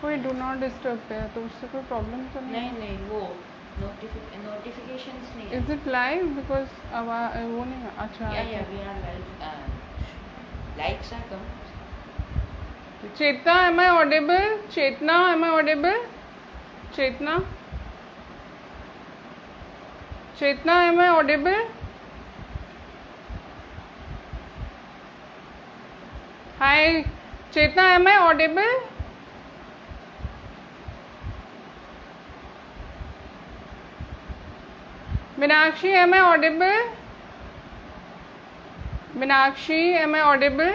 कोई do not disturb पे है तो उससे कोई प्रॉब्लम तो नहीं? नहीं वो नोटिफिकेशंस नहीं इज इट लाइव? बिकॉज वो नहीं, अच्छा yeah we are live, likes are come. Chetna, am I audible? Chetna, am I audible? Chetna? Chetna, am I audible? Hi, Chetna, am I audible? Meenakshi, am I audible? Meenakshi, am I audible?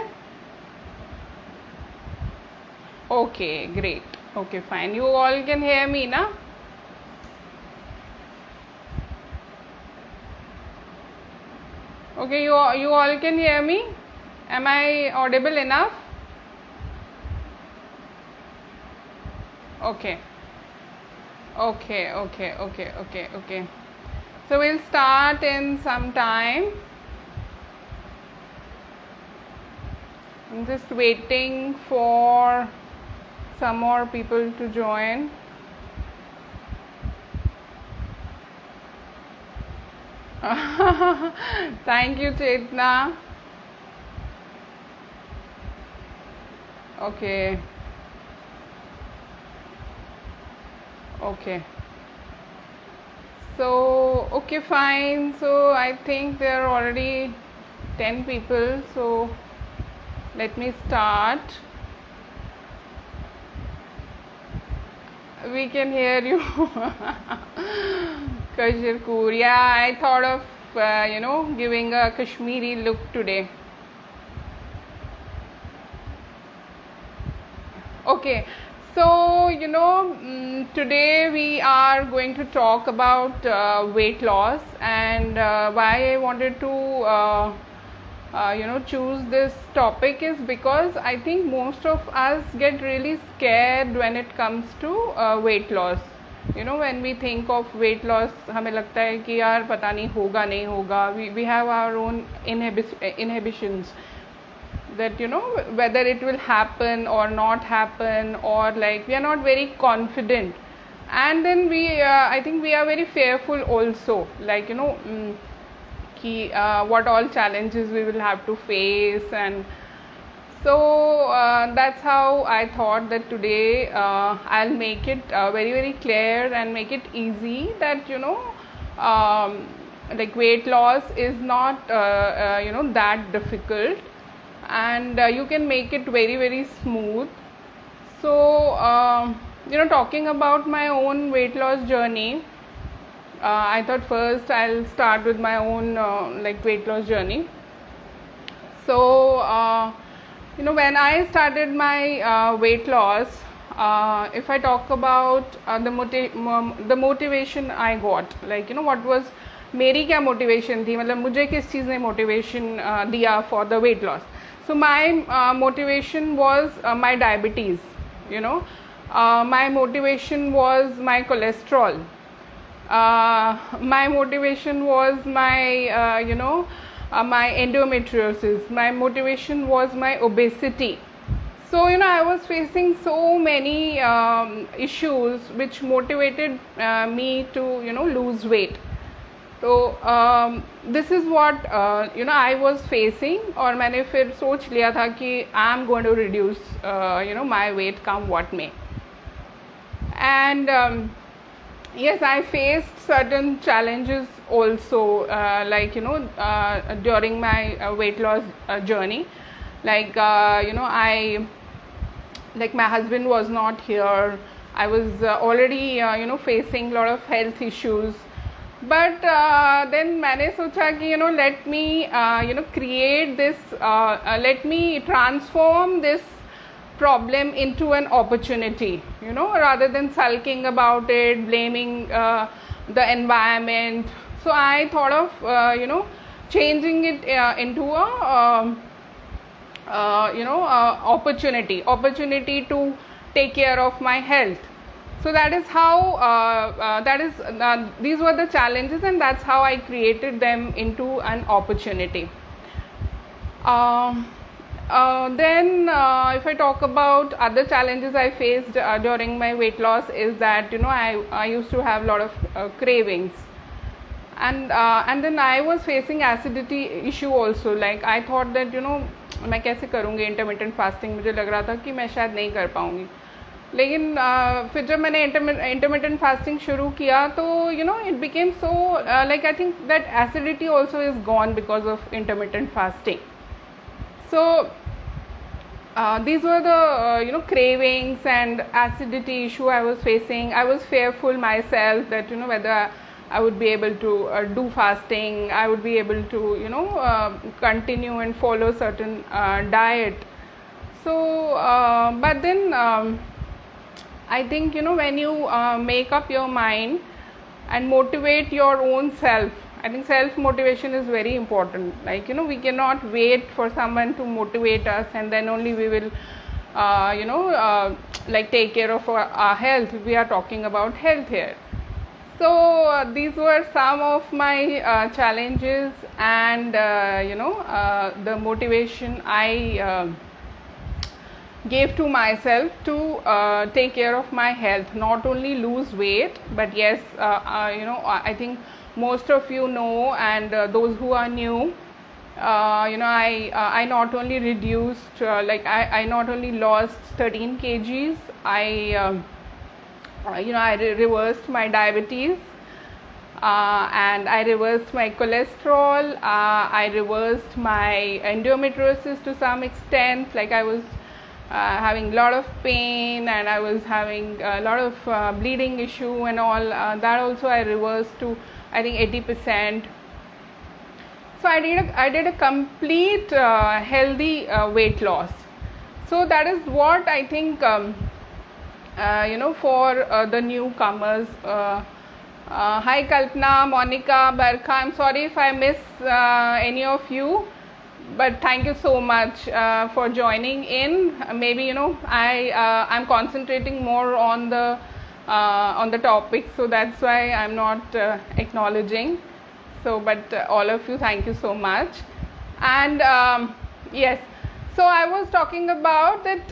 Okay, great. Okay, fine. You all can hear me, na? Okay, you all can hear me? Am I audible enough? Okay. Okay. So we'll start in some time. I'm just waiting for some more people to join. Thank you, Chetna. Okay. So, okay, fine. So, I think there are already 10 people. So, let me start. We can hear you. Kashirkur. Yeah, I thought of, giving a Kashmiri look today. Okay. So, today we are going to talk about weight loss, and why I wanted to choose this topic is because I think most of us get really scared when it comes to weight loss. When we think of weight loss, हमें लगता है कि यार पता नहीं होगा नहीं होगा. We have our own inhibitions that whether it will happen or not happen, or like we are not very confident, and then I think we are very fearful also, like what all challenges we will have to face. And so that's how I thought that today I'll make it very very clear and make it easy that like weight loss is not that difficult, and you can make it very very smooth. So talking about my own weight loss journey, I thought first I'll start with my own weight loss journey. So when I started my weight loss, if I talk about the motivation I got, what was मेरी क्या motivation थी, मतलब मुझे किस चीज़ ने motivation दिया for the weight loss. So my motivation was my diabetes, my motivation was my cholesterol, my motivation was my my endometriosis, my motivation was my obesity. So I was facing so many issues which motivated me to lose weight. So this is what I was facing, और मैंने फिर सोच लिया था कि I am going to reduce my weight come what may. And yes, I faced certain challenges also, during my weight loss journey. I my husband was not here. I was already facing a lot of health issues. But then मैंने सोचा कि let me create this, let me transform this problem into an opportunity, rather than sulking about it, blaming the environment. So I thought of changing it into a opportunity to take care of my health. So that is how these were the challenges, and that's how I created them into an opportunity. Then if I talk about other challenges I faced during my weight loss is that I used to have a lot of cravings, and then I was facing acidity issue also. Like I thought that मैं कैसे करूँगी intermittent fasting, मुझे लग रहा था कि मैं शायद नहीं कर पाऊँगी. लेकिन फिर जब मैंने इंटरमिटेंट फास्टिंग शुरू किया तो it became so like I think that acidity also is gone because of intermittent fasting. So these were the cravings and acidity issue I was facing. I was fearful myself that whether I would be able to do fasting, I would be able to continue and follow certain diet. So but then I think when you make up your mind and motivate your own self, I think self motivation is very important. Like we cannot wait for someone to motivate us and then only we will like take care of our health. We are talking about health here. So these were some of my challenges and the motivation I gave to myself to take care of my health, not only lose weight, but yes, I think most of you know, and those who are new, I not only reduced like I not only lost 13 kgs, I reversed my diabetes, and I reversed my cholesterol, I reversed my endometriosis to some extent. Like I was having a lot of pain and I was having a lot of bleeding issue and all, that also I reversed to I think 80%. So I did a complete healthy weight loss. So that is what I think for the newcomers. Hi Kalpana, Monica, Barkha, I'm sorry if I miss any of you, but thank you so much for joining in. Maybe I'm concentrating more on the topic, so that's why I'm not acknowledging. So but all of you, thank you so much. And yes, so I was talking about that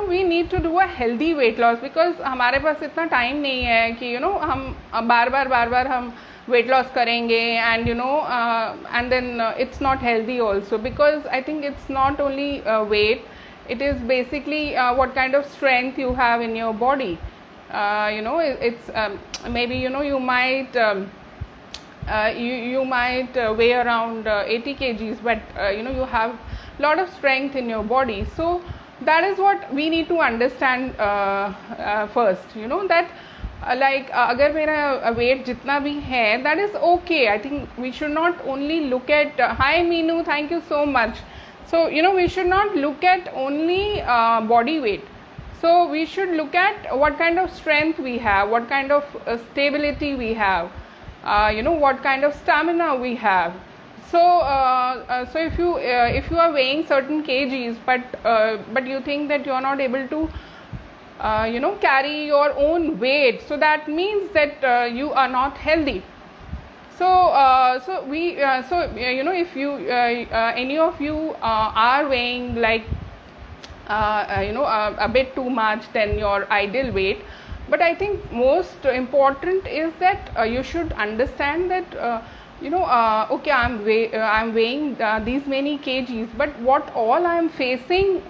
we need to do a healthy weight loss, because हमारे पास इतना time नहीं है कि हम बार बार हम weight loss करेंगे, and and then it's not healthy also, because I think it's not only weight, it is basically what kind of strength you have in your body. It's maybe you might you might weigh around 80 kgs, but you have lot of strength in your body. So that is what we need to understand first, that like agar mera weight jitna bhi hai, that is okay. I think we should not only look at hi Meenu, thank you so much. So we should not look at only body weight. So we should look at what kind of strength we have, what kind of stability we have, what kind of stamina we have. So so if you are weighing certain kgs, but you think that you are not able to carry your own weight, so that means that you are not healthy. So if you any of you are weighing like a bit too much than your ideal weight, but I think most important is that you should understand that okay, I'm weighing these many kgs, but what all I'm facing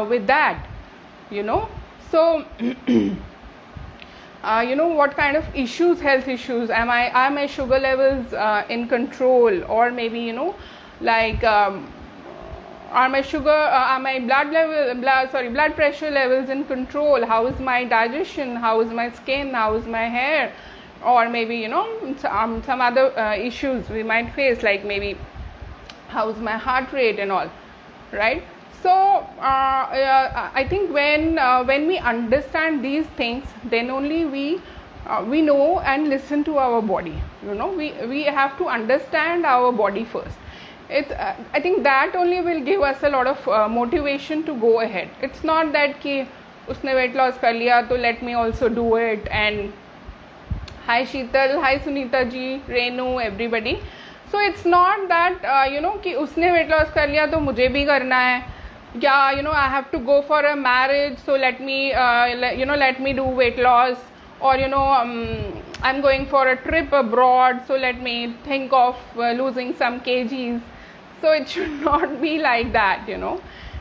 with that, so what kind of issues, health issues, are my sugar levels in control, or maybe like are my blood pressure levels in control, how is my digestion, how is my skin, how is my hair, or maybe some other issues we might face, like maybe how's my heart rate and all, right? So I think when we understand these things, then only we know and listen to our body. We have to understand our body first. I think that only will give us a lot of motivation to go ahead. It's not that कि उसने weight loss कर लिया तो let me also do it. And hi Sheetal, hi Sunita ji, Renu, everybody. So it's not that कि उसने weight loss कर लिया तो मुझे भी करना है. yeah, I have to go for a marriage, so let me let me do weight loss, or I'm going for a trip abroad, so let me think of losing some kgs. So it should not be like that.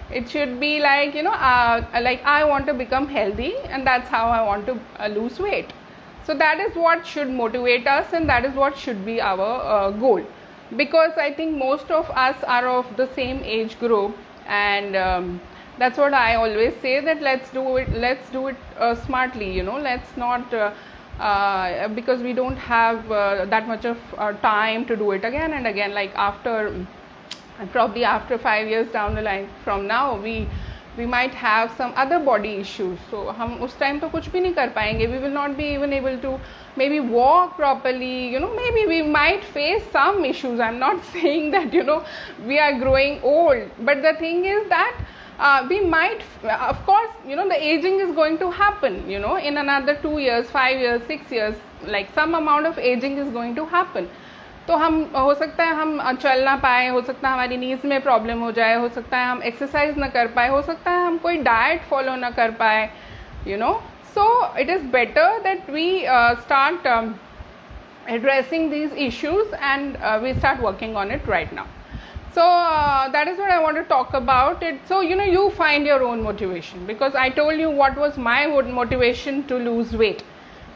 It should be like like I want to become healthy, and that's how I want to lose weight. So that is what should motivate us, and that is what should be our goal, because I think most of us are of the same age group, and that's what I always say, that let's do it smartly. Let's not because we don't have that much of time to do it again and again, like probably after 5 years down the line from now, we might have some other body issues. So हम उस time तो कुछ भी नहीं कर पाएंगे. We will not be even able to maybe walk properly. Maybe we might face some issues. I'm not saying that we are growing old, but the thing is that we might, of course, the aging is going to happen. In another 2 years, 5 years, 6 years, like some amount of aging is going to happen. तो हम हो सकता है हम चल ना पाए, हो सकता है हमारी नीज में प्रॉब्लम हो जाए, हो सकता है हम एक्सरसाइज ना कर पाए, हो सकता है हम कोई डाइट फॉलो ना कर पाए. So it is better that we start addressing these issues, and we start working on it right now. So that is what I want to talk about it. So you find your own motivation, because I told you what was my motivation to lose weight.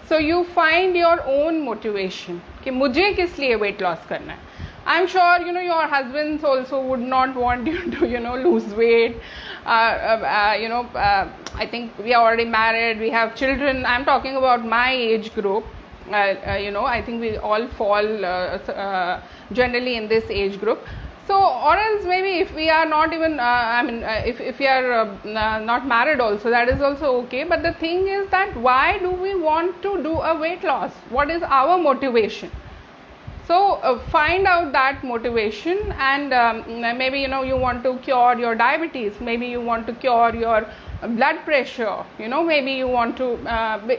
So you find your own motivation कि मुझे किस लिए weight loss करना है. I'm sure your husbands also would not want you to lose weight. I think we are already married, we have children. I'm talking about my age group. I think we all fall generally in this age group. So, or else maybe if we are not even, if we are not married also, that is also okay. But the thing is that why do we want to do a weight loss? What is our motivation? So, find out that motivation, and maybe you want to cure your diabetes, maybe you want to cure your blood pressure, maybe you want to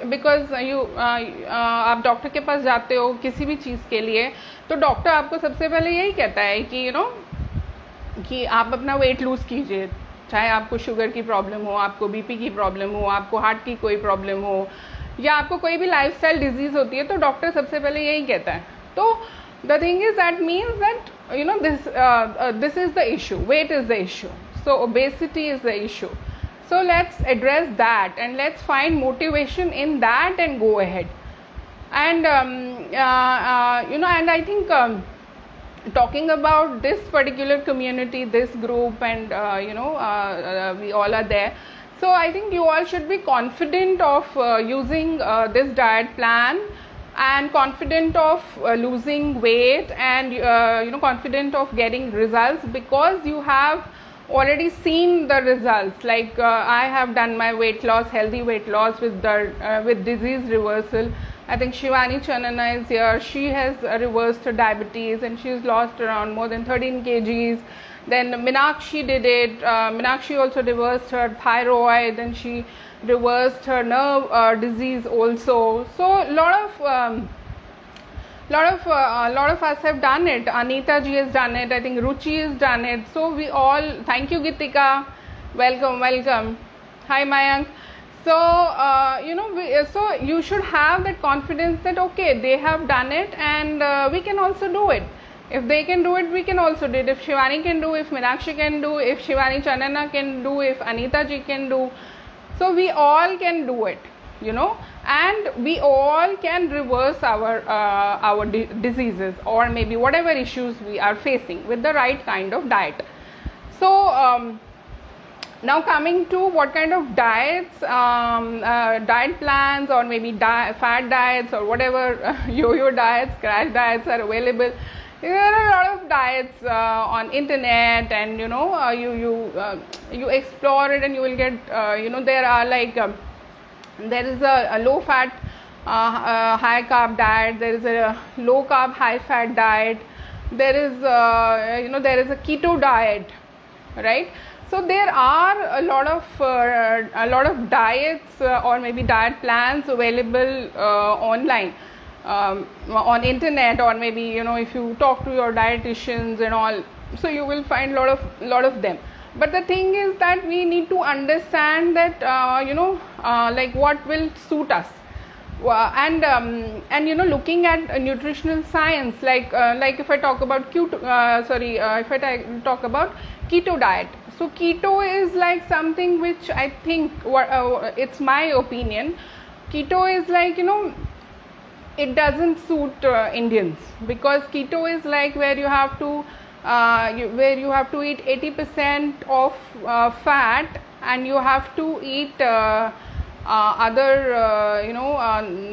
because आप doctor के पास जाते हो किसी भी चीज़ के लिए, तो doctor आपको सबसे पहले यही कहता है कि कि आप अपना वेट लूज़ कीजिए, चाहे आपको शुगर की प्रॉब्लम हो, आपको बीपी की प्रॉब्लम हो, आपको हार्ट की कोई प्रॉब्लम हो, या आपको कोई भी लाइफस्टाइल डिजीज़ होती है, तो डॉक्टर सबसे पहले यही कहता है. तो the thing is that means that this is the issue, weight is the issue, so obesity is the issue. So let's address that, and let's find motivation in that and go ahead. And and I think talking about this particular community, this group, and we all are there. So I think you all should be confident of using this diet plan, and confident of losing weight, and confident of getting results, because you have already seen the results. Like I have done my weight loss, healthy weight loss with disease reversal. I think Shivani Chanana is here. She has reversed her diabetes, and she's lost around more than 13 kgs. Then Minakshi did it. Minakshi also reversed her thyroid, and she reversed her nerve disease also. So lot of us have done it. Anita ji has done it. I think Ruchi has done it. So we all, thank you Gitika, welcome. Hi Mayank. So so you should have that confidence that okay, they have done it, and we can also do it. If they can do it, we can also do it. If Shivani can do, if Minakshi can do, if Shivani Chanana can do, if Anita ji can do, so we all can do it, and we all can reverse our diseases, or maybe whatever issues we are facing, with the right kind of diet. So now coming to what kind of diets, diet plans, or maybe fat diets, or whatever yo-yo diets, crash diets are available. There are a lot of diets on internet, and you explore it, and you will get there are like there is a low fat high carb diet, there is a low carb high fat diet, there is there is a keto diet, right? So there are a lot of diets or maybe diet plans available online, on internet, or maybe if you talk to your dietitians and all, so you will find lot of them. But the thing is that we need to understand that like what will suit us. And looking at nutritional science, like if I talk about if I talk about keto diet. So keto is like something which I think it's my opinion, keto is like, it doesn't suit Indians, because keto is like where you have to eat 80% of fat, and you have to eat other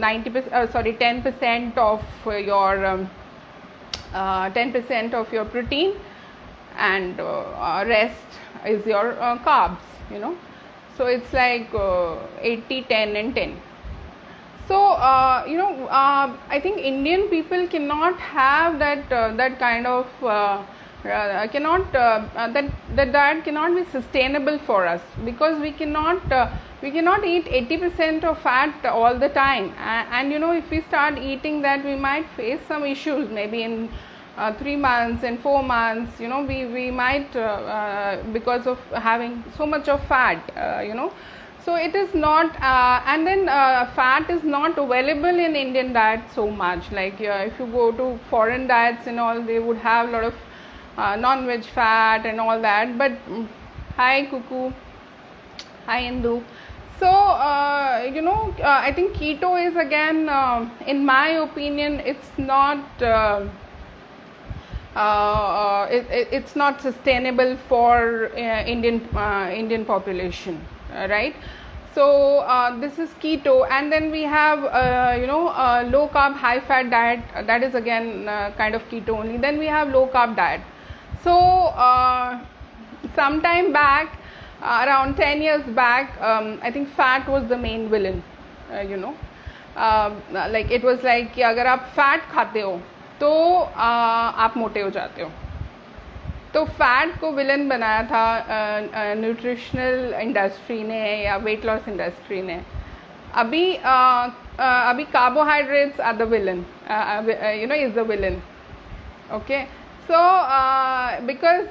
10% of your 10% of your protein, and rest is your carbs, so it's like 80, 10 and 10. So I think Indian people cannot have that kind of that diet cannot be sustainable for us, because we cannot eat 80% of fat all the time, and if we start eating that, we might face some issues, maybe in 3 months and 4 months, we might because of having so much of fat, so it is not and then fat is not available in Indian diet so much. Like if you go to foreign diets and all, they would have a lot of non-veg fat and all that. But hi Kuku, hi Indu. So I think keto is again, in my opinion, it's not it's not sustainable for Indian population, right? So this is keto, and then we have low carb high fat diet, that is again kind of keto only. Then we have low carb diet. So some time back, around 10 years back, I think fat was the main villain, like it was like कि अगर आप fat खाते हो तो आप मोटे हो जाते हो. तो फैट को विलन बनाया था न्यूट्रिशनल इंडस्ट्री ने या वेट लॉस इंडस्ट्री ने. अभी carbohydrates are the villain, is the villain. Okay, so because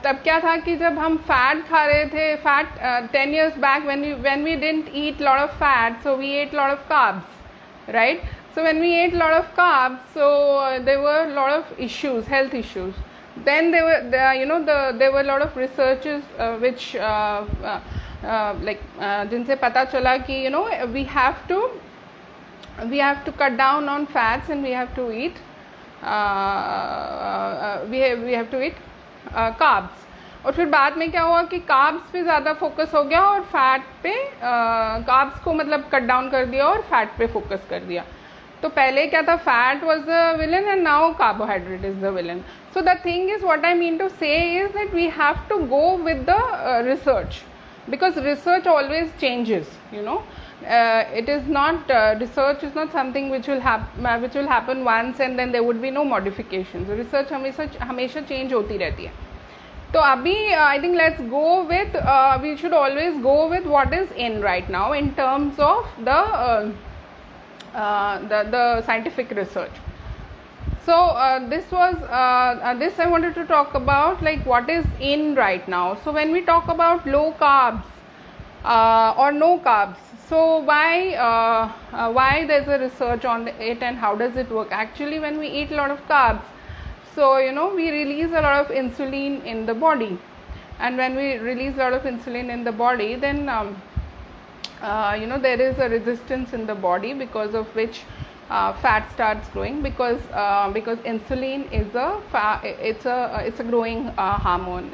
तब क्या था कि जब हम फैट खा रहे थे, fat 10 years back when we didn't eat lot of fat, so we ate lot of carbs, right? So when we ate lot of carbs, so there were a lot of issues, health issues. Then there were there were a lot of researches which जिनसे पता चला कि we have to cut down on fats, and we have to eat we have to eat carbs. और फिर बाद में क्या हुआ कि कार्ब्स पे ज़्यादा फोकस हो गया और फैट पे कार्ब्स को मतलब कट डाउन कर दिया और फैट पे फोकस कर दिया. तो पहले क्या था, fat was the villain and now carbohydrate is the villain. So the thing is, what I mean to say is that we have to go with the research, because research always changes, it is not research is not something which will happen once and then there would be no modifications. Research हमेशा change होती रहती है. तो अभी I think let's go with we should always go with what is in right now in terms of the scientific research. So this I wanted to talk about, like what is in right now. So when we talk about low carbs or no carbs, so why there's a research on it and how does it work? Actually, when we eat a lot of carbs, so we release a lot of insulin in the body, and when we release a lot of insulin in the body, then there is a resistance in the body, because of which fat starts growing, because insulin is it's a growing hormone.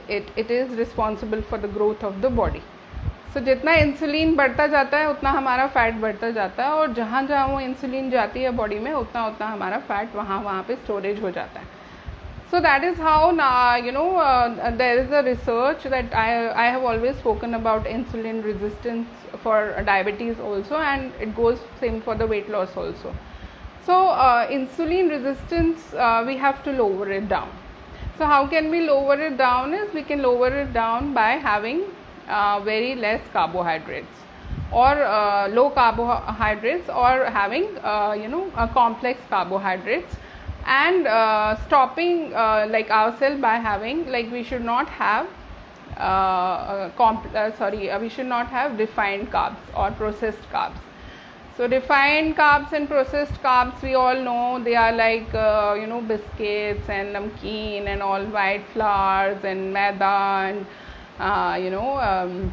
It is responsible for the growth of the body. So जितना insulin बढ़ता जाता है उतना हमारा fat बढ़ता जाता है, और जहाँ जहाँ वो इंसुलिन जाती है बॉडी में उतना उतना हमारा फैट वहाँ पे स्टोरेज हो जाता है. So that is how there is a research that I have always spoken about insulin resistance for diabetes also, and it goes same for the weight loss also. So insulin resistance we have to lower it down. So how can we lower it down? Is we can lower it down by having very less carbohydrates, or low carbohydrates, or having complex carbohydrates, and stopping like ourselves by having, like, we should not have we should not have refined carbs or processed carbs. So refined carbs and processed carbs, we all know they are like biscuits and namkeen and all white flours and maida and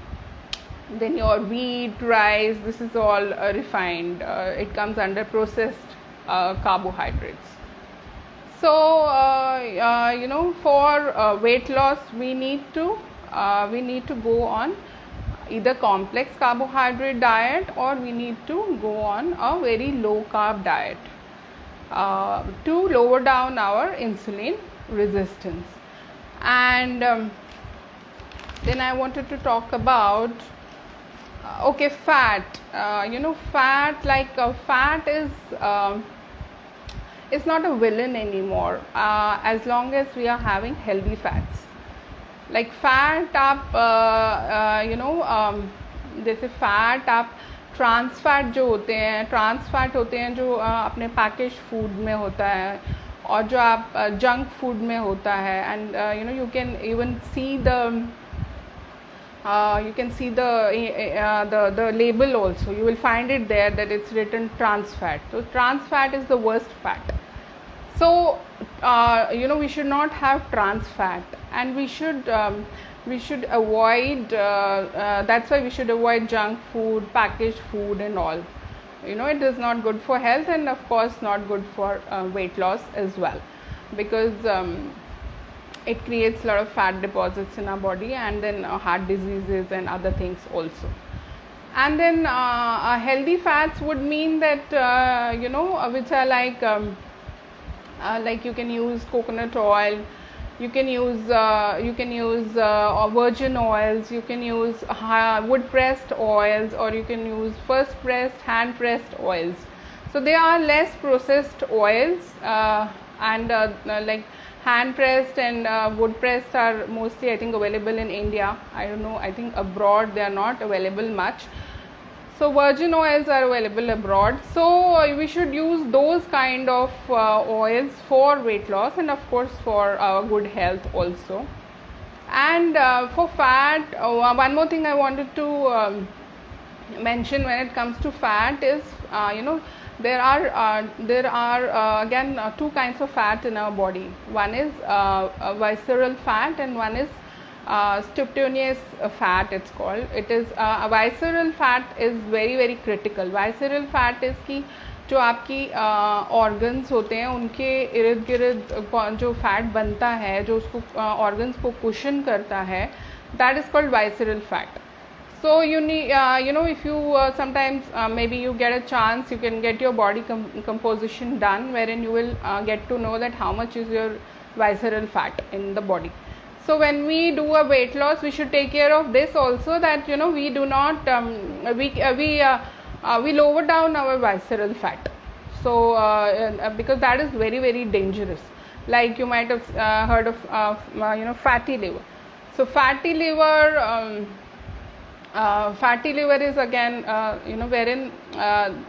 then your wheat, rice, this is all refined. It comes under processed carbohydrates. So for weight loss, we need to go on either complex carbohydrate diet, or we need to go on a very low carb diet to lower down our insulin resistance. And then I wanted to talk about fat. Fat, fat is not a villain anymore as long as we are having healthy fats. Like fat आप जैसे fat आप trans fat जो होते हैं जो अपने package food में होता है, और जो आप जंक फूड में होता है, and you can even see the label also. You will find it there that it's written trans fat. So trans fat is the worst fat. So we should not have trans fat, and we should avoid that's why we should avoid junk food, packaged food and all. It is not good for health, and of course not good for weight loss as well, because it creates a lot of fat deposits in our body, and then heart diseases and other things also. And then healthy fats would mean that which are like you can use coconut oil, you can use virgin oils, you can use wood pressed oils, or you can use first pressed, hand pressed oils. So they are less processed oils, and like hand pressed and wood pressed are mostly, I think, available in India. I don't know, I think abroad they are not available much. So virgin oils are available abroad. So we should use those kind of oils for weight loss, and of course for our good health also. And for fat, one more thing I wanted to mention when it comes to fat is there are again two kinds of fat in our body. One is visceral fat, and one is subcutaneous fat, it's called. It is visceral fat is very very critical. Visceral fat is कि जो आपकी organs होते हैं उनके इर्द गिर्द जो fat बनता है, जो उसको ऑर्गन्स को कुशन करता है, that is called visceral fat. So you need if you sometimes maybe you get a chance, you can get your body composition done, wherein you will get to know that how much is your visceral fat in the body. So when we do a weight loss, we should take care of this also, that we do not we lower down our visceral fat. So because that is very very dangerous. Like you might have heard of fatty liver. So fatty liver is again wherein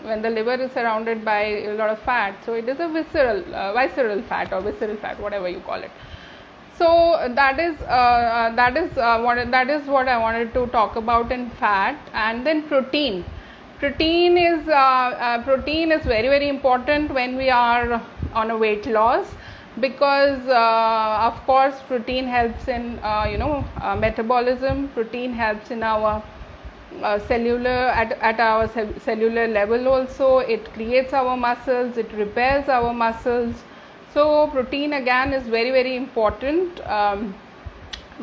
when the liver is surrounded by a lot of fat, so it is a visceral fat, or visceral fat, whatever you call it. So that is what I wanted to talk about in fat. And then protein is very very important when we are on a weight loss, because of course protein helps in metabolism. Protein helps in our cellular at our cellular level also. It creates our muscles, it repairs our muscles. So protein again is very very important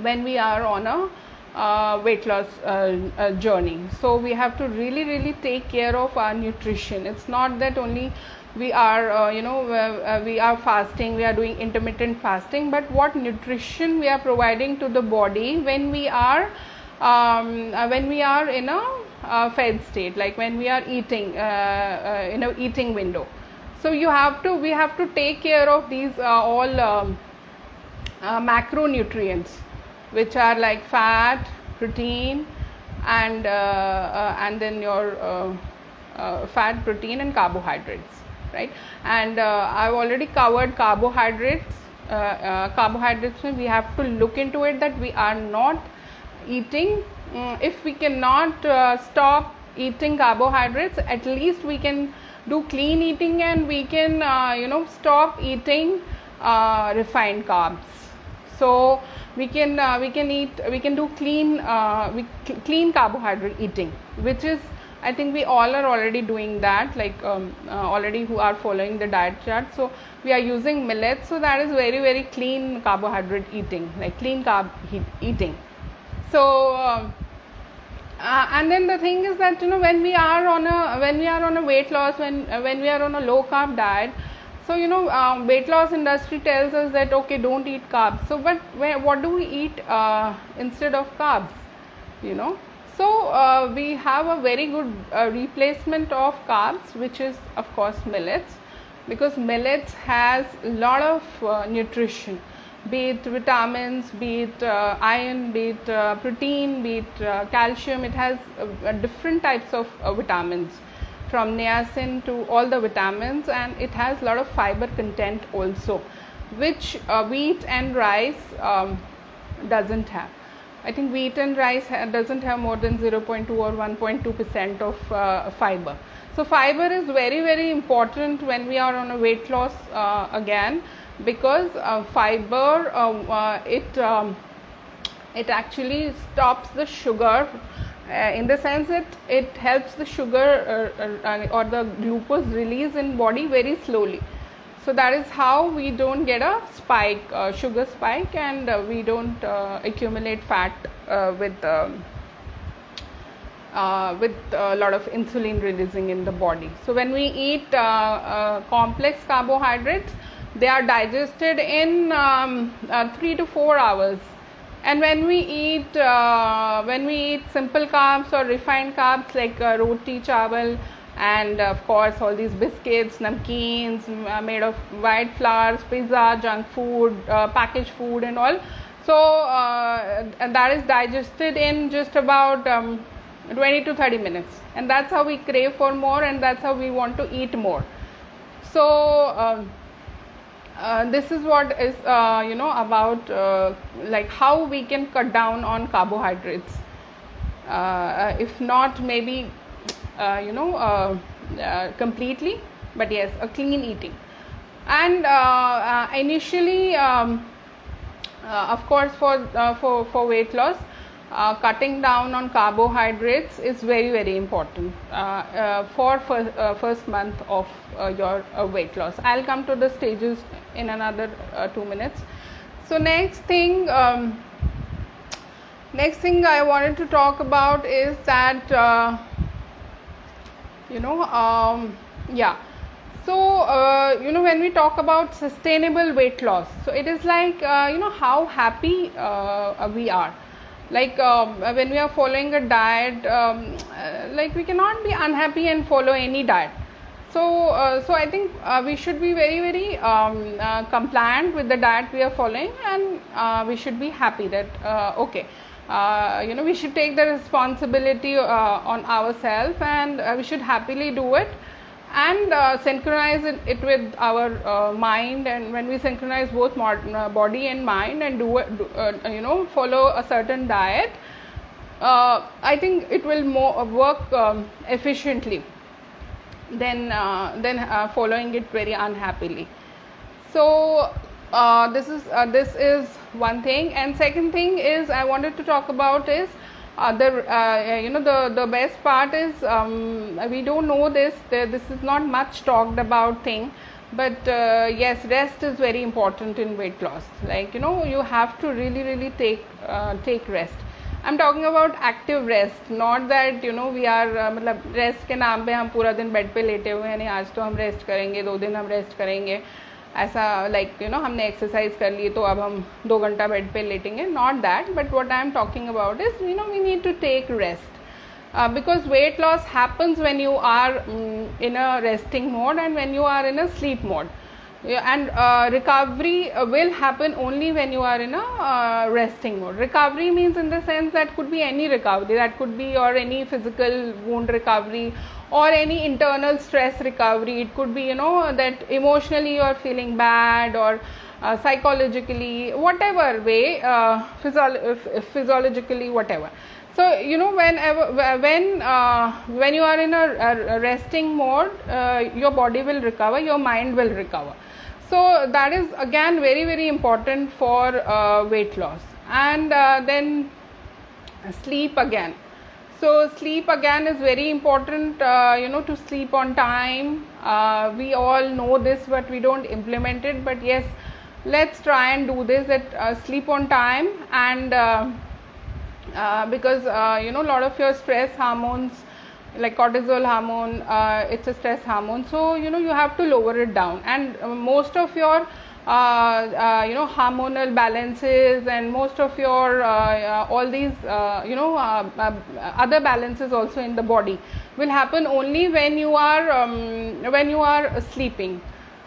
when we are on a weight loss journey. So we have to really really take care of our nutrition. It's not that only we are we are fasting, we are doing intermittent fasting, but what nutrition we are providing to the body when we are in a fed state, like when we are eating in a eating window. So we have to take care of these all macronutrients, which are like fat, protein, and then your fat, protein and carbohydrates. right? And I've already covered carbohydrates. Carbohydrates, we have to look into it that we are not eating. If we cannot stop eating carbohydrates, at least we can do clean eating, and we can stop eating refined carbs. So we can do clean carbohydrate eating, which is, I think we all are already doing that, like already who are following the diet chart. So we are using millets, so that is very, very clean carbohydrate eating, like clean carb eating. So and then the thing is that when we are on a weight loss, when we are on a low carb diet, so weight loss industry tells us that okay, don't eat carbs. So but what do we eat instead of carbs? So we have a very good replacement of carbs, which is of course millets, because millets has a lot of nutrition, be it vitamins, be it iron, be it protein, be it calcium. It has different types of vitamins, from niacin to all the vitamins, and it has a lot of fiber content also, which wheat and rice doesn't have. I think wheat and rice doesn't have more than 0.2 or 1.2% of fiber. So fiber is very, very important when we are on a weight loss again, because fiber it actually stops the sugar, in the sense that it helps the sugar or the glucose release in body very slowly. So that is how we don't get a spike, sugar spike, and we don't accumulate fat with a lot of insulin releasing in the body. So when we eat complex carbohydrates, they are digested in 3 to 4 hours. And when we eat simple carbs or refined carbs like roti, chawal, and of course all these biscuits, namkeens made of white flours, pizza, junk food, packaged food and all, so and that is digested in just about 20 to 30 minutes, and that's how we crave for more, and that's how we want to eat more. So this is what is about like how we can cut down on carbohydrates, if not maybe completely, but yes, a clean eating. And initially of course for weight loss, cutting down on carbohydrates is very, very important for first month of your weight loss. I'll come to the stages in another 2 minutes. So next thing I wanted to talk about is that so when we talk about sustainable weight loss, so it is like how happy we are. Like when we are following a diet, like we cannot be unhappy and follow any diet. So I think we should be very, very compliant with the diet we are following, and we should be happy that okay, we should take the responsibility on ourselves, and we should happily do it, and synchronize it with our mind. And when we synchronize both body and mind and follow a certain diet, I think it will work efficiently than following it very unhappily. So this is one thing. And second thing is I wanted to talk about is the best part is we don't know this. This is not much talked about thing, but yes, rest is very important in weight loss. Like you have to really, really take rest. I'm talking about active rest, not that we are मतलब rest के नाम पे हम पूरा दिन bed पे लेटे हुए हैं, नहीं आज तो हम रेस्ट करेंगे, 2 दिन हम रेस्ट करेंगे, ऐसा लाइक हमने एक्सरसाइज कर ली तो अब हम 2 घंटा बेड पे लेटेंगे. Not that, but what I am talking about is we need to take rest, because weight loss happens when you are in a resting mode and when you are in a sleep mode. And recovery will happen only when you are in a resting mode. Recovery means in the sense that could be any recovery, that could be or any physical wound recovery or any internal stress recovery. It could be, you know, that emotionally you are feeling bad, or psychologically, whatever way, physiologically, whatever. So, you know, when you are in a resting mode, your body will recover, your mind will recover. So that is again very, very important for weight loss. And then sleep again. So sleep again is very important, you know, to sleep on time. We all know this, but we don't implement it. But yes, let's try and do this, that sleep on time. And because you know, a lot of your stress hormones like cortisol hormone, it's a stress hormone, so you know, you have to lower it down. And most of your you know, hormonal balances and most of your all these you know, other balances also in the body will happen only when you are sleeping.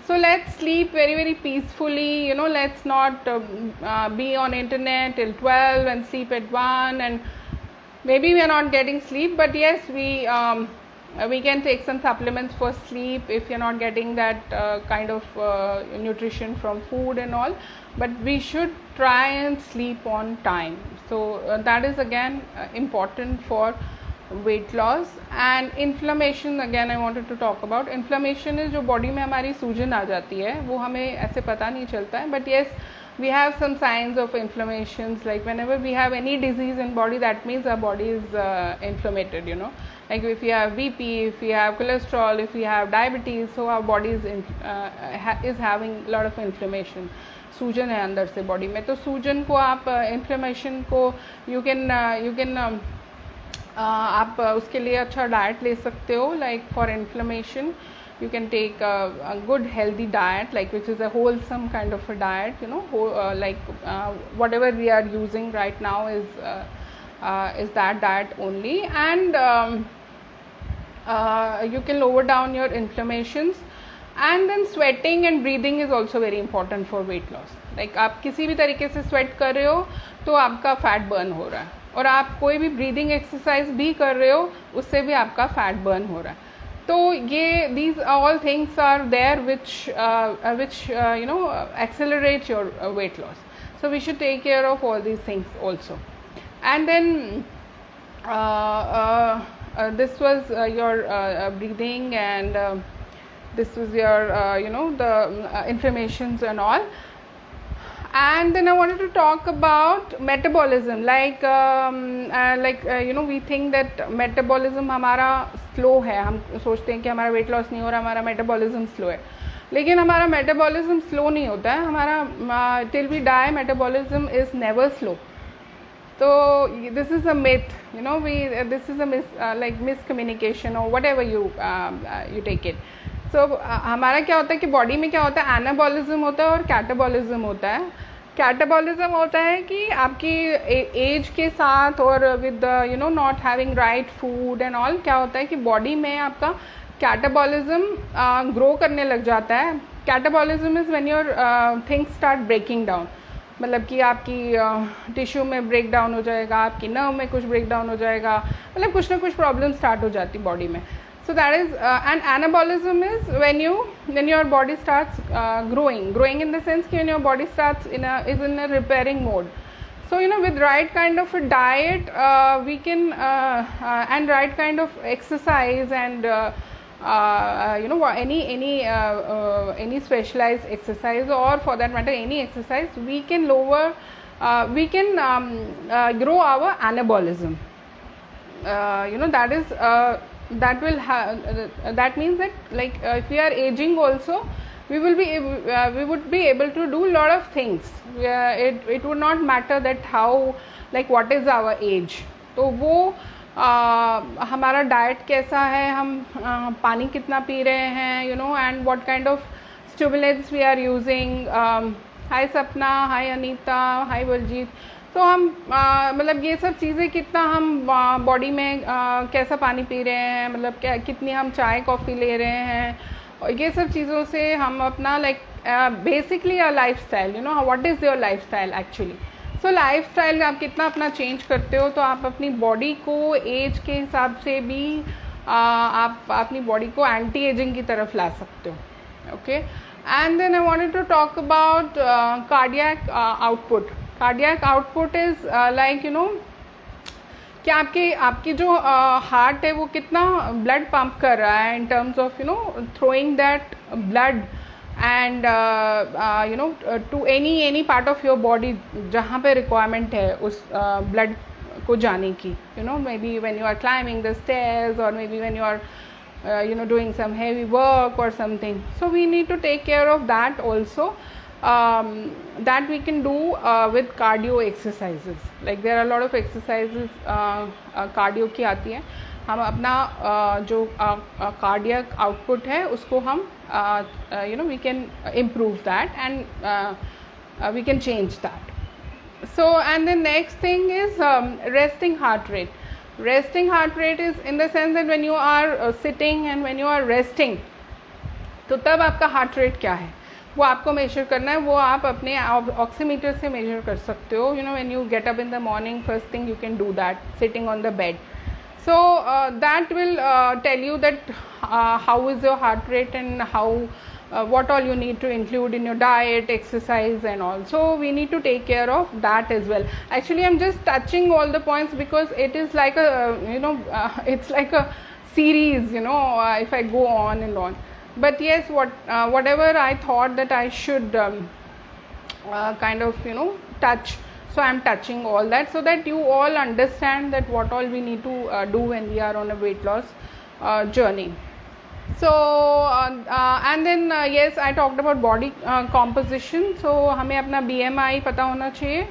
So let's sleep very, very peacefully, you know. Let's not be on internet till 12 and sleep at 1, and maybe we are not getting sleep, but yes, we can take some supplements for sleep if you're not getting that kind of nutrition from food and all, but we should try and sleep on time. So that is again important for weight loss. And inflammation, again I wanted to talk about. Inflammation is जो body में हमारी सूजन आ जाती है, वो हमें ऐसे पता नहीं चलता है, but yes, we have some signs of inflammations. Like whenever we have any disease in body, that means our body is inflamed, you know. Like if you have BP, if you have cholesterol, if you have diabetes, so our body is having a lot of inflammation. सूजन है अंदर से body में, तो सूजन को आप inflammation को यू कैन आप उसके लिए अच्छा डाइट ले सकते हो. Like for inflammation you can take a good healthy diet, like which is a wholesome kind of a diet, you know, like whatever we are using right now is that diet only. And you can lower down your inflammations. And then sweating and breathing is also very important for weight loss. Like आप किसी भी तरीके से sweat कर रहे हो तो आपका fat burn हो रहा है, और आप कोई भी breathing exercise भी कर रहे हो उससे भी आपका fat burn हो रहा है. तो ये these all things are there which you know, accelerate your weight loss. So we should take care of all these things also. And then this was your breathing, and this was your you know, the inflammations and all. And then I wanted to talk about metabolism. Like you know, we think that metabolism हमारा slow है. हम सोचते हैं कि हमारा weight loss नहीं हो रहा, हमारा metabolism slow है. लेकिन हमारा metabolism slow नहीं होता है. हमारा till we die metabolism is never slow. So this is a myth, you know. This is a like miscommunication or whatever you take it. So हमारा क्या होता है कि बॉडी में क्या होता है, एनाबॉलिज्म होता है और कैटाबॉलिज्म होता है. कैटाबॉलिज्म होता है कि आपकी एज के साथ और with you know, not having right food and all, क्या होता है कि बॉडी में आपका कैटाबॉलिज्म ग्रो करने लग जाता है. Catabolism is when your things start breaking down. मतलब कि आपकी टिश्यू में ब्रेक डाउन हो जाएगा, आपकी नर्व में कुछ ब्रेक डाउन हो जाएगा, मतलब कुछ ना कुछ प्रॉब्लम स्टार्ट हो जाती बॉडी में. So that is and anabolism is when your body starts growing in the sense that when your body starts in a repairing mode. So you know, with right kind of a diet we can and right kind of exercise and you know, any specialized exercise, or for that matter any exercise, we can lower we can grow our anabolism. You know, that is that will that means that like if we are aging also, we would be able to do a lot of things. It would not matter that how, like what is our age. तो वो हमारा diet कैसा है, हम पानी कितना P रहे हैं, you know, and what kind of stimulants we are using. Hi Sapna, hi Anita, hi Baljeet. तो हम मतलब ये सब चीज़ें, कितना हम बॉडी में कैसा पानी पी रहे हैं, मतलब कितनी हम चाय कॉफ़ी ले रहे हैं, और ये सब चीज़ों से हम अपना like basically a lifestyle, you know what is your lifestyle actually. So lifestyle आप कितना अपना चेंज करते हो, तो आप अपनी बॉडी को एज के हिसाब से भी आप अपनी बॉडी को एंटी एजिंग की तरफ ला सकते हो. Okay, and then I wanted to talk about cardiac output. Cardiac output is like you know कि आपकी जो हार्ट है वो कितना ब्लड पंप कर रहा है in terms of you know throwing that blood and you know to any part of your body जहाँ पे रिक्वायरमेंट है उस ब्लड को जाने की. You know maybe when you are climbing the stairs और maybe when you are you know doing some heavy work or something. So we need to take care of that also. That we can do with cardio exercises. Like there are a lot of exercises cardio की आती है. हम अपना जो cardiac output है उसको हम you know we can improve that and we can change that. So and the next thing is resting heart rate. Resting heart rate is in the sense that when you are sitting and when you are resting, तो तब आपका heart rate क्या है वो आपको major करना है. वो आप अपने ऑक्सीमीटर से मेजर कर सकते हो. You know when you get up in the morning, first thing you can do that sitting on the bed. So that will tell you that how is your heart rate and how what all you need to include in your diet, exercise and all. So we need to take care of that as well. Actually I'm just touching all the points because it is like a you know it's like a series, you know, if I go on and on. But yes, whatever I thought that I should kind of you know touch, so I'm touching all that so that you all understand that what all we need to do when we are on a weight loss journey. So and then yes, I talked about body composition. So हमें अपना BMI पता होना चाहिए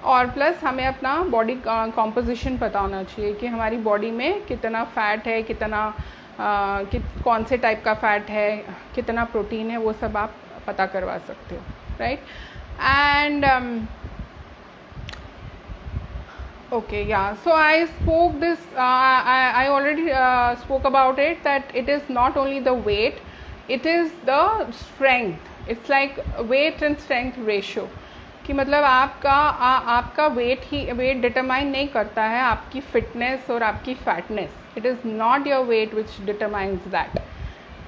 और plus हमें अपना body composition पता होना चाहिए कि हमारी बॉडी में कितना फ़ैट है, कितना कौन से टाइप का फ़ैट है, कितना प्रोटीन है, वो सब आप पता करवा सकते हो, right. And okay, yeah, so I spoke this I already spoke about it, that it is not only the weight, it is the strength. It's like weight and strength ratio कि मतलब आपका वेट डिटरमाइन नहीं करता है आपकी fitness और आपकी fatness. It is not your weight which determines that.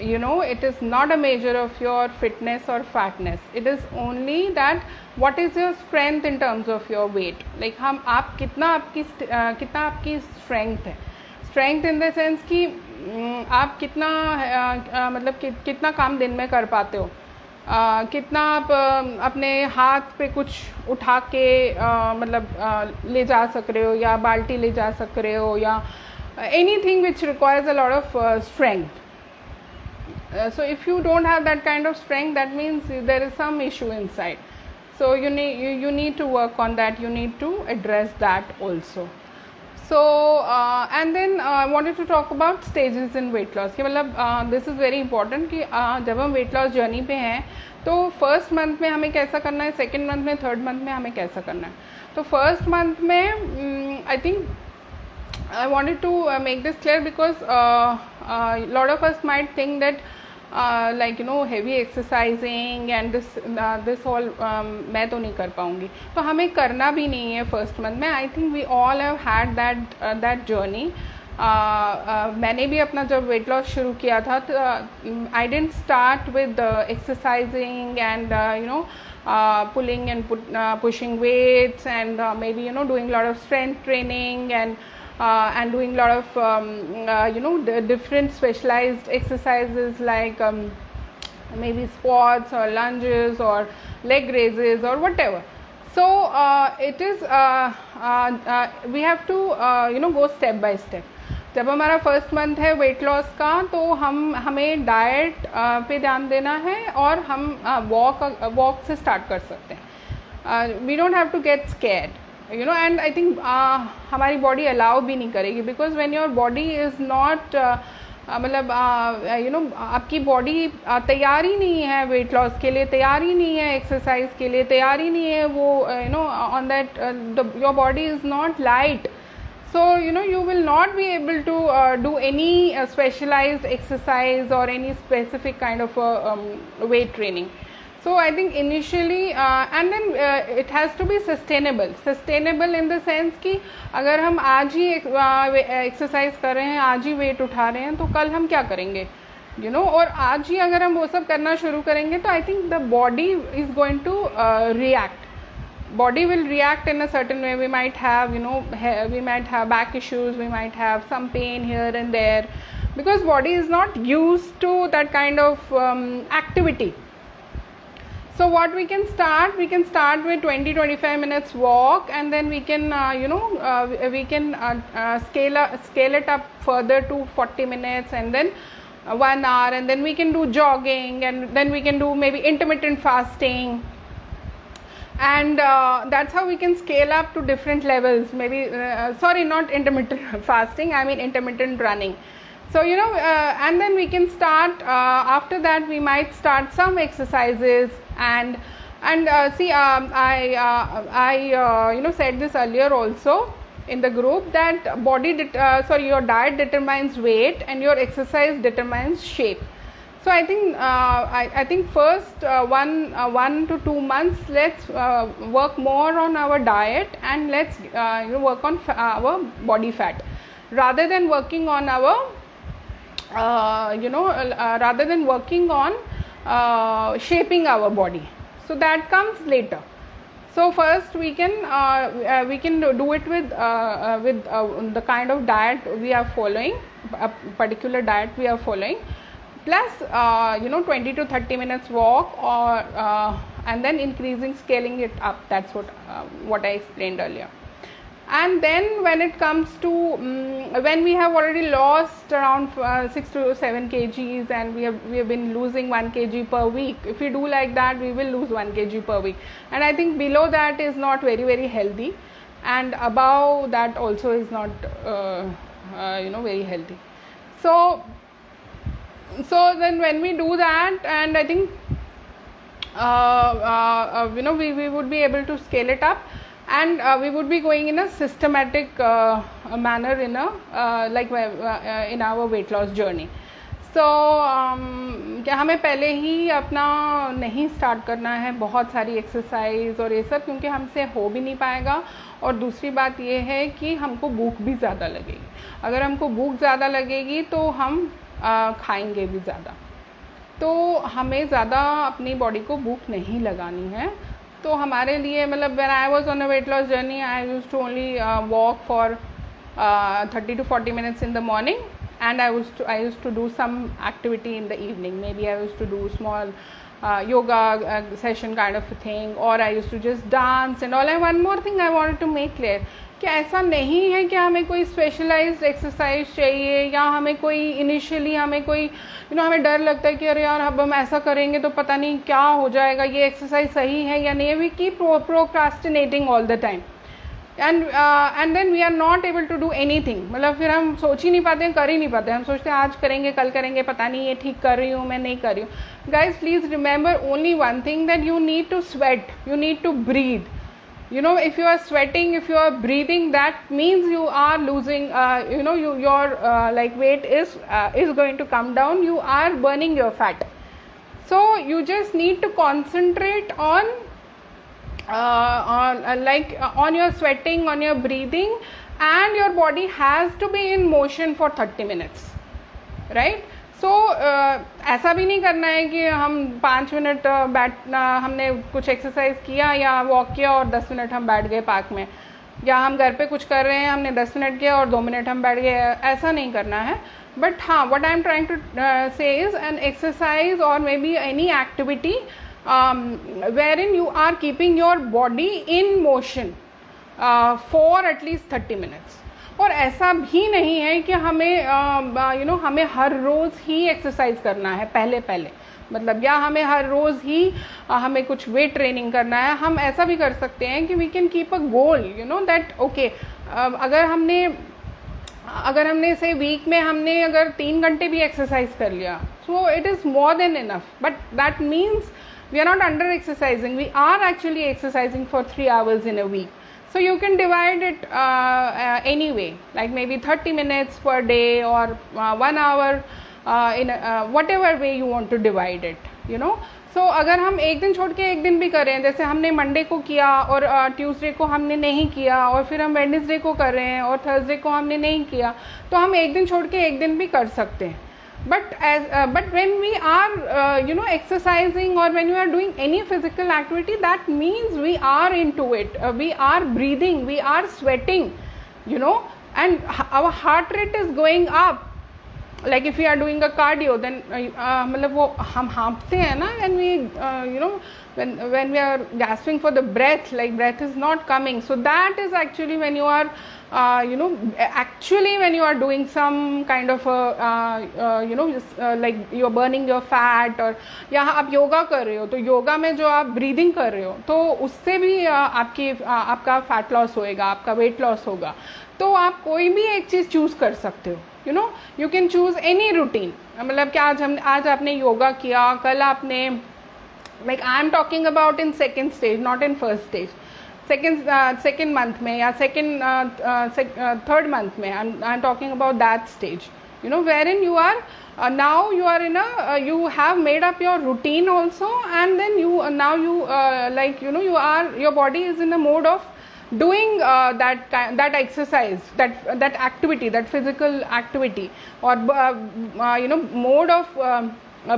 You know, it is not a measure of your fitness or fatness. It is only that what is your strength in terms of your weight. Like आप कितना आपकी strength है. Strength in the sense कि आप कितना मतलब कितना काम दिन में कर पाते हो, कितना आप अपने हाथ पे कुछ उठा के मतलब ले जा सक रहे हो, या बाल्टी ले जा सक रहे हो, या anything which requires a lot of strength. So if you don't have that kind of strength, that means there is some issue inside. So you need to work on that. You need to address that also. So and then I wanted to talk about stages in weight loss. कि मतलब this is very important कि जब हम weight loss journey पे हैं तो first month में हमें कैसा करना है, second month में, third month में हमें कैसा करना है. तो first month में I think I wanted to make this clear because a lot of us might think that like you know heavy exercising and this all मैं तो नहीं कर पाऊँगी, तो हमें करना भी नहीं है first month में. I think we all have had that journey. मैंने भी अपना जब weight loss शुरू किया था तो I didn't start with exercising and you know pulling and pushing weights and maybe you know doing a lot of strength training and doing a lot of you know different specialized exercises like maybe squats or lunges or leg raises or whatever. So it is we have to you know go step by step. जब हमारा first month है weight loss का तो हमें diet पे ध्यान देना है और हम वॉक से स्टार्ट कर सकते हैं. We don't have to get scared you know, and I think हमारी बॉडी अलाउ भी नहीं करेगी because when your body is not मतलब यू नो आपकी बॉडी तैयार ही नहीं है वेट लॉस के लिए, तैयार ही नहीं है एक्सरसाइज के लिए, तैयार ही नहीं है वो you know on that your body is not light. So you know you will not be able to do any specialized exercise or any specific kind of weight training. So I think initially and then it has to be sustainable in the sense कि अगर हम आज ही exercise कर रहे हैं, आज ही wait उठा रहे हैं, तो कल हम क्या करेंगे, और आज ही अगर हम वो सब करना शुरू करेंगे तो I think the body is going to react. Body will react in a certain way. We might have back issues, we might have some pain here and there, because body is not used to that kind of activity. So what we can start with 20-25 minutes walk, and then we can scale it up further to 40 minutes, and then 1 hour, and then we can do jogging, and then we can do maybe intermittent fasting, and that's how we can scale up to different levels. Maybe not intermittent fasting, I mean intermittent running. So and then we can start after that we might start some exercises, and see, I said this earlier also in the group, that your diet determines weight and your exercise determines shape. So I think I think first 1 to 2 months, let's work more on our diet, and let's work on our body fat, rather than working on our shaping our body. So that comes later. So first we can do it with the kind of diet we are following, a particular diet we are following, plus 20 to 30 minutes walk, or and then scaling it up. That's what I explained earlier. And then when it comes to when we have already lost around 6 to 7 kgs, and we have been losing 1 kg per week, if we do like that, we will lose 1 kg per week, and I think below that is not very, very healthy, and above that also is not very healthy. So then when we do that, and I think we would be able to scale it up, and we would be going in a systematic manner in our weight loss journey. So क्या हमें पहले ही अपना नहीं start करना है बहुत सारी exercise और ये सब, क्योंकि हमसे हो भी नहीं पाएगा, और दूसरी बात ये है कि हमको भूख भी ज़्यादा लगेगी. अगर हमको भूख ज़्यादा लगेगी तो हम खाएंगे भी ज़्यादा, तो हमें ज़्यादा अपनी बॉडी को भूख नहीं लगानी है. तो हमारे लिए मतलब when I was on a weight loss journey, I used to only walk for 30 to 40 minutes in the morning, and I used to do some activity in the evening. Maybe I used to do small yoga session kind of a thing, or I used to just dance and all. And one more thing I wanted to make clear, कि ऐसा नहीं है कि हमें कोई specialised exercise चाहिए, या हमें कोई इनिशियली हमें कोई हमें डर लगता है कि अरे यार अब हम ऐसा करेंगे तो पता नहीं क्या हो जाएगा, ये एक्सरसाइज सही है या नहीं. We keep procrastinating all the time, and then we are not able to do anything. मतलब फिर हम सोच ही नहीं पाते हैं, कर ही नहीं पाते. हम सोचते हैं आज करेंगे, कल करेंगे, पता नहीं ये ठीक कर रही हूँ मैं, नहीं कर रही हूँ. Guys please remember only one thing, that you need to sweat, you need to breathe. If you are sweating, if you are breathing, that means you are losing, your weight is going to come down. You are burning your fat. So you just need to concentrate on your sweating, on your breathing, and your body has to be in motion for 30 minutes, right? सो ऐसा भी नहीं करना है कि हम 5 minute हमने कुछ exercise किया या वॉक किया और 10 मिनट हम बैठ गए पार्क में, या हम घर पे कुछ कर रहे हैं, हमने 10 मिनट किया और 2 मिनट हम बैठ गए. ऐसा नहीं करना है. बट हाँ, what I am trying to say is an exercise और maybe any activity wherein you are keeping your body in motion for at least 30 minutes. और ऐसा भी नहीं है कि हमें हमें हर रोज़ ही एक्सरसाइज करना है पहले, मतलब या हमें हर रोज़ ही हमें कुछ वेट ट्रेनिंग करना है. हम ऐसा भी कर सकते हैं कि we can keep a goal, that okay, अगर हमने से वीक में हमने अगर 3 घंटे भी एक्सरसाइज कर लिया, so it is more than enough. But that means we are not under exercising, we are actually exercising for 3 hours in a week. So you can divide it any way, like maybe 30 minutes per day or 1 hour in whatever way you want to divide it. You know. So अगर हम एक दिन छोड़ के एक दिन भी करें, जैसे हमने मंडे को किया और ट्यूसडे को हमने नहीं किया, और फिर हम वेडनेसडे को कर रहे हैं और थर्सडे को हमने नहीं किया, तो हम एक दिन छोड़ के एक दिन भी कर सकते हैं. But when we are exercising, or when we are doing any physical activity, that means we are into it. We are breathing, we are sweating, and our heart rate is going up. Like if we are doing a cardio, then मतलब वो हम हाँफते हैं ना, when we when we are gasping for the breath, like breath is not coming. So that is actually when you are actually when you are doing some kind of like you are burning your fat, और या आप योगा कर रहे हो, तो योगा में जो आप ब्रीदिंग कर रहे हो, तो उससे भी आपका फैट लॉस होएगा, आपका वेट लॉस होगा. तो आप कोई भी एक चीज़ चूज़ कर सकते हो. You can choose any routine. मतलब कि आज आपने योगा किया, कल आपने, like I am talking about in second stage, not in first stage. Second month में या थर्ड मंथ में, आई am talking about that stage, wherein you are now you are in a you have made up your routine also, and then your body is in the mode of doing that exercise, that activity, that physical activity, or mode of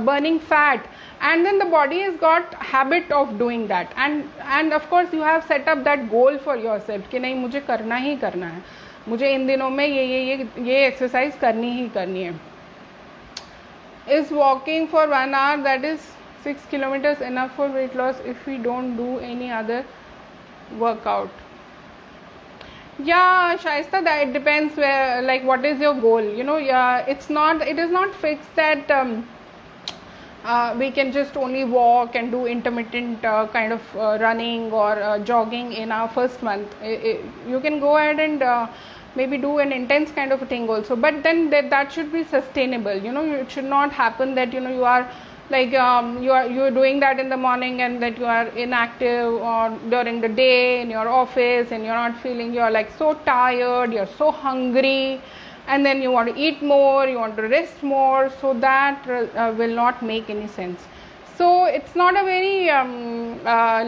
burning fat, and then the body has got habit of doing that, and of course you have set up that goal for yourself कि नहीं, मुझे करना ही करना है, मुझे इन दिनों में ये एक्सरसाइज करनी ही करनी है. Is walking for 1 hour, that is 6 kilometers, enough for weight loss if we don't do any other workout? Yeah, Shaista, that it depends where, like, what is your goal. It is not fixed that we can just only walk and do intermittent kind of running or jogging in our first month. You can go ahead and maybe do an intense kind of a thing also, but then that should be sustainable. It should not happen that you are like you are doing that in the morning, and that you are inactive, or during the day in your office, and you're not feeling, you're like so tired, you're so hungry, and then you want to eat more, you want to rest more. So that will not make any sense. So it's not a very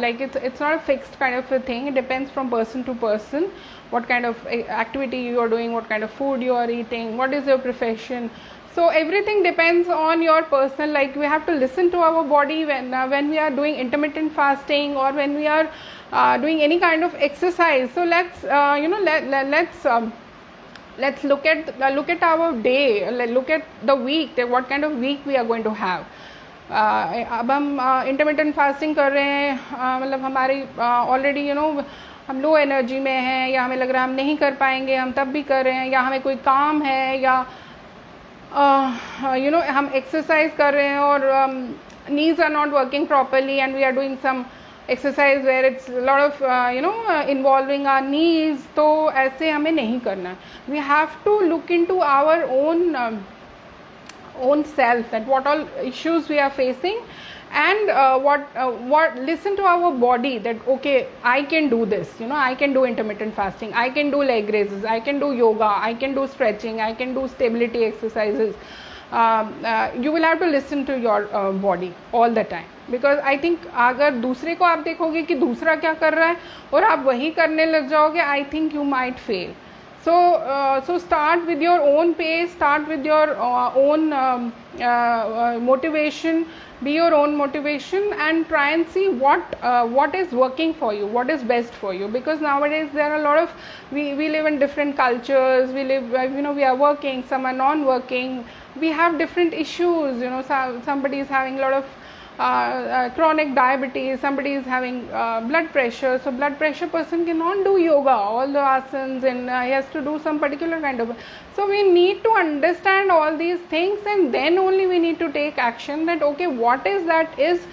like it's not a fixed kind of a thing. It depends from person to person, what kind of activity you are doing, what kind of food you are eating, what is your profession. So everything depends on your personal, like we have to listen to our body when we are doing intermittent fasting, or when we are doing any kind of exercise. So let's let's look at our day, look at the week, what kind of week we are going to have. अब हम intermittent fasting कर रहे हैं, मतलब हमारी already हम low energy में हैं, या हमें लग रहा है हम नहीं कर पाएंगे, हम तब भी कर रहे हैं, या हमें कोई काम है, या हम एक्सरसाइज कर रहे हैं और knees are not working properly, and we are doing some exercise where it's a lot of involving our knees. तो ऐसे हमें नहीं करना है. We have to look into our own self, that what all issues we are facing, and what listen to our body, that okay, I can do this, I can do intermittent fasting, I can do leg raises, I can do yoga, I can do stretching, I can do stability exercises. You will have to listen to your body all the time, because I think अगर दूसरे को आप देखोगे कि दूसरा क्या कर रहा है और आप वही करने लग जाओगे, I think you might fail. So start with your own pace, start with your own motivation, be your own motivation, and try and see what is working for you, what is best for you. Because nowadays there are a lot of, we live in different cultures, we live, we are working, some are non-working, we have different issues, somebody is having a lot of chronic diabetes, somebody is having blood pressure. So blood pressure person cannot do yoga, all the asanas, and he has to do some particular kind of. So we need to understand all these things, and then only we need to take action, that okay, what is that is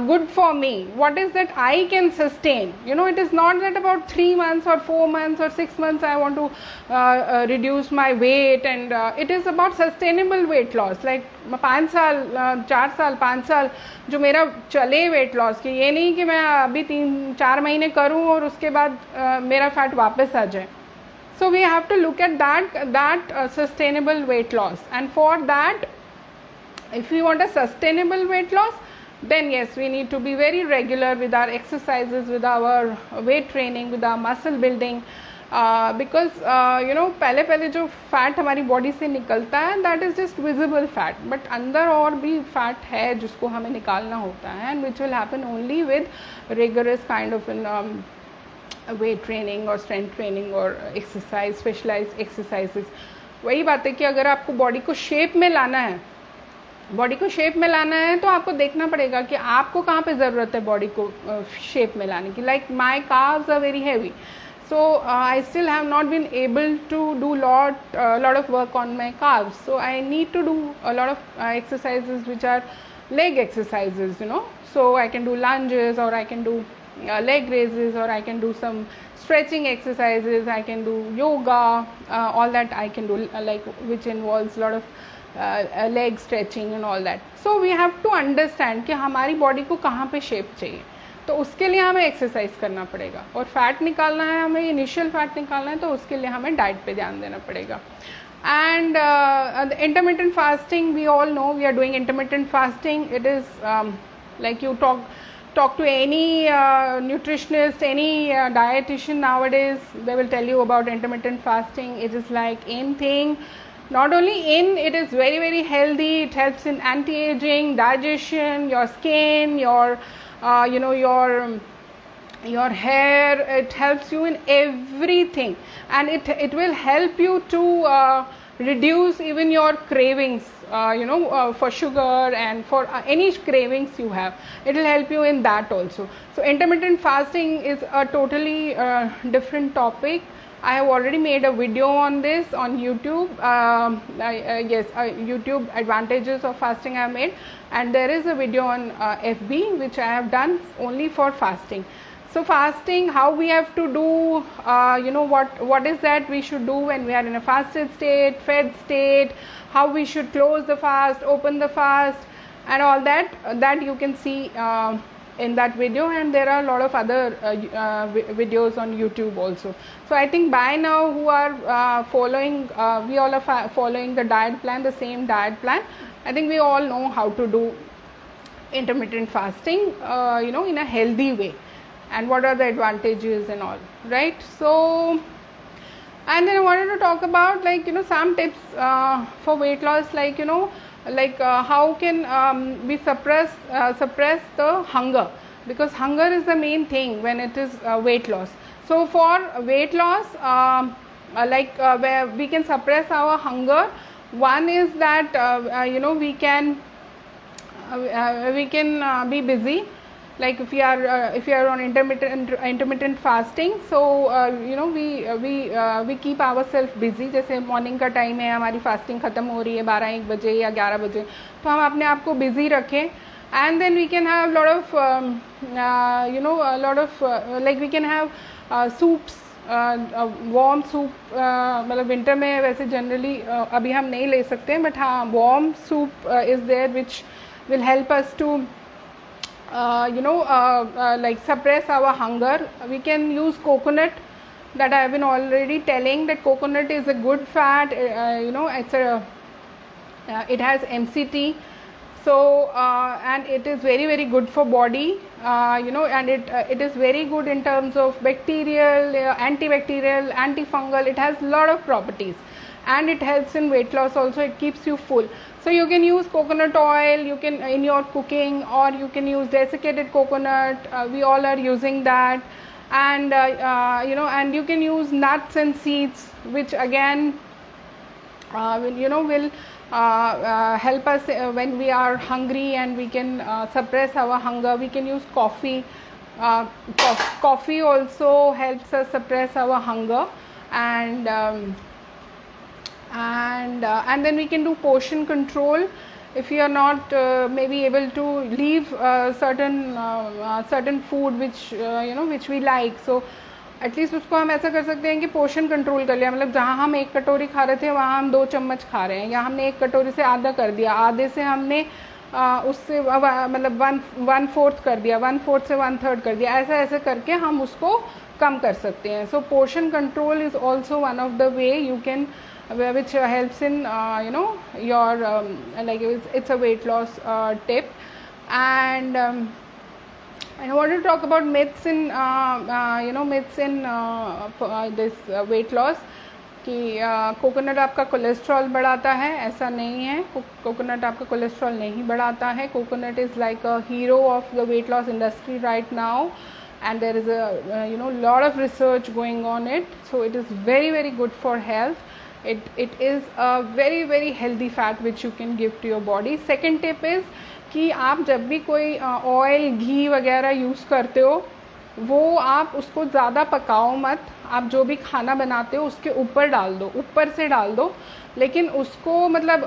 good for me, what is that I can sustain. It is not that about 3 months or 4 months or 6 months I want to reduce my weight, and it is about sustainable weight loss, like 5 साल 4 साल 5 साल जो मेरा चले weight loss की. ये नहीं कि मैं अभी 3-4 महीने करूं और उसके बाद मेरा फैट वापस आ जाए. So we have to look at that sustainable weight loss, and for that, if we want a sustainable weight loss, then yes, we need to be very regular with our exercises, with our weight training, with our muscle building. Because पहले पहले जो fat हमारी body से निकलता है that is just visible fat, but अंदर और भी फैट है जिसको हमें निकालना होता है, and which will happen only with rigorous kind of weight training और स्ट्रेंथ ट्रेनिंग और एक्सरसाइज, स्पेशलाइज एक्सरसाइजेज. वही बात है कि अगर आपको बॉडी को शेप में लाना है, तो आपको देखना पड़ेगा कि आपको कहाँ पे ज़रूरत है बॉडी को शेप में लाने की. Like my calves are very heavy, so I still have not been able to do lot of work on my calves, so I need to do a lot of exercises which are leg exercises, so I can do lunges, or I can do leg raises, or I can do some stretching exercises, I can do yoga, all that I can do, like which involves a lot of leg stretching and all that. So we have to understand कि हमारी body को कहाँ पे shape चाहिए, तो उसके लिए हमें एक्सरसाइज करना पड़ेगा. और फैट निकालना है, हमें इनिशियल फैट निकालना है, तो उसके लिए हमें डाइट पे ध्यान देना पड़ेगा. And intermittent fasting, we all know we are doing intermittent fasting. It is like you talk to any nutritionist, any dietitian nowadays, they will tell you about intermittent fasting. It is like in thing. Not only it is very very healthy. It helps in anti-aging, digestion, your skin, your your hair. It helps you in everything, and it will help you to reduce even your cravings, for sugar and for any cravings you have. It will help you in that also. So intermittent fasting is a totally different topic. I have already made a video on this on YouTube. YouTube advantages of fasting I have made, and there is a video on FB which I have done only for fasting. So fasting, how we have to do, what is that we should do when we are in a fasted state, fed state, how we should close the fast, open the fast, and all that you can see in that video, and there are a lot of other videos on YouTube also. So I think by now who are following, we all are following the diet plan, the same diet plan. I think we all know how to do intermittent fasting, in a healthy way, and what are the advantages and all, right? So, and then I wanted to talk about some tips for weight loss, how can we suppress the hunger, because hunger is the main thing when it is weight loss. So for weight loss, where we can suppress our hunger, one is that we can be busy. Like if you are on intermittent fasting, so we keep ourselves busy. जैसे morning का time है, हमारी fasting ख़त्म हो रही है 12-1 बजे या 11 बजे, तो हम अपने आप को बिजी रखें. And then we can have lot of we can have soups, warm soup. मतलब विंटर में वैसे जनरली अभी हम नहीं ले सकते हैं, बट हाँ warm soup is there which will help us to suppress our hunger. We can use coconut, that I have been already telling that coconut is a good fat. It has MCT, so and it is very very good for body, and it is very good in terms of bacterial, antibacterial, antifungal. It has a lot of properties, and it helps in weight loss also. It keeps you full. So you can use coconut oil, you can in your cooking, or you can use desiccated coconut. We all are using that, and and you can use nuts and seeds, which again will help us when we are hungry, and we can suppress our hunger. We can use coffee. Coffee also helps us suppress our hunger, and then we can do portion control. If you are not maybe able to leave certain food which which we like, so at least उसको हम ऐसा कर सकते हैं कि portion control कर लिया. मतलब जहाँ हम 1 कटोरी खा रहे थे वहाँ हम 2 चम्मच खा रहे हैं, या हमने 1 कटोरी से आधा कर दिया, आधे से हमने उससे मतलब 1/4 कर दिया, 1/4 से 1/3 कर दिया. ऐसे करके हम उसको कम कर सकते हैं. So portion control is also one of the way you can, which helps in your it's a weight loss tip. And I want to talk about myths in this weight loss. कि coconut आपका cholesterol बढ़ाता है, ऐसा नहीं है. Coconut आपका cholesterol नहीं बढ़ाता है. Coconut is like a hero of the weight loss industry right now, and there is a lot of research going on it, so it is very very good for health. It is a very very healthy fat which you can give to your body. Second tip is कि आप जब भी कोई oil घी वगैरह use करते हो, वो आप उसको ज़्यादा पकाओ मत. आप जो भी खाना बनाते हो उसके ऊपर डाल दो, ऊपर से डाल दो, लेकिन उसको मतलब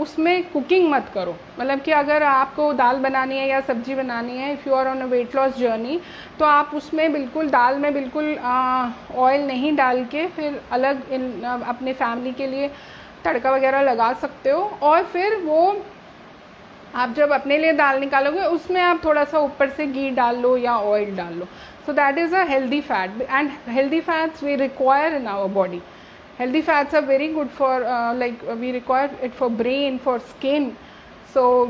उसमें कुकिंग मत करो. मतलब कि अगर आपको दाल बनानी है या सब्जी बनानी है, if you are on a weight loss journey, तो आप उसमें बिल्कुल दाल में बिल्कुल ऑयल नहीं डाल के फिर अलग अपने फैमिली के लिए तड़का वगैरह लगा सकते हो. और फिर वो आप जब अपने लिए दाल निकालोगे उसमें आप थोड़ा सा ऊपर से घी डाल लो या ऑयल डाल लो. So that is a healthy fat, and healthy fats we require in our body. Healthy fats are very good for we require it for brain, for skin. So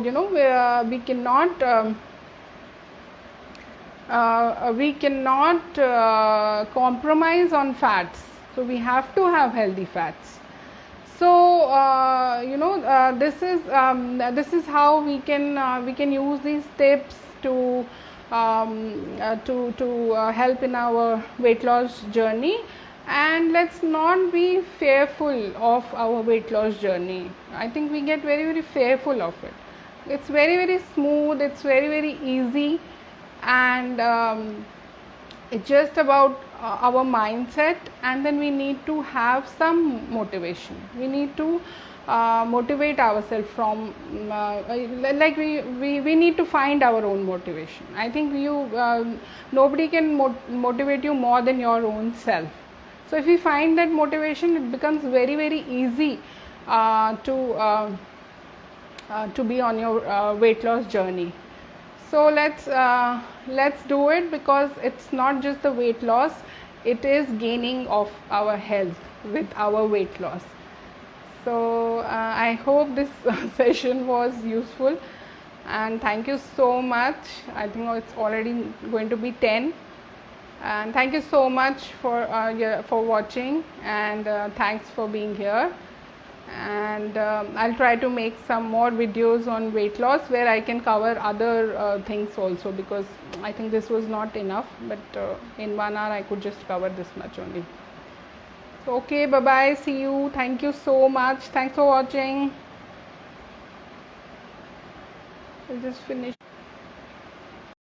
we cannot compromise on fats. So we have to have healthy fats. So this is how we can use these tips to help in our weight loss journey. And let's not be fearful of our weight loss journey. I think we get very very fearful of it. It's very very smooth, it's very very easy, and it's just about our mindset. And then we need to have some motivation. We need to motivate ourselves from we need to find our own motivation. I think nobody can motivate you more than your own self. So if you find that motivation, it becomes very very easy to be on your weight loss journey. So let's do it, because it's not just the weight loss, it is gaining of our health with our weight loss. So I hope this session was useful, and thank you so much. I think it's already going to be 10, and thank you so much for watching, and thanks for being here. And I'll try to make some more videos on weight loss where I can cover other things also, because I think this was not enough, but in 1 hour I could just cover this much only. So, okay, bye bye, see you, thank you so much, thanks for watching. I'll just finish.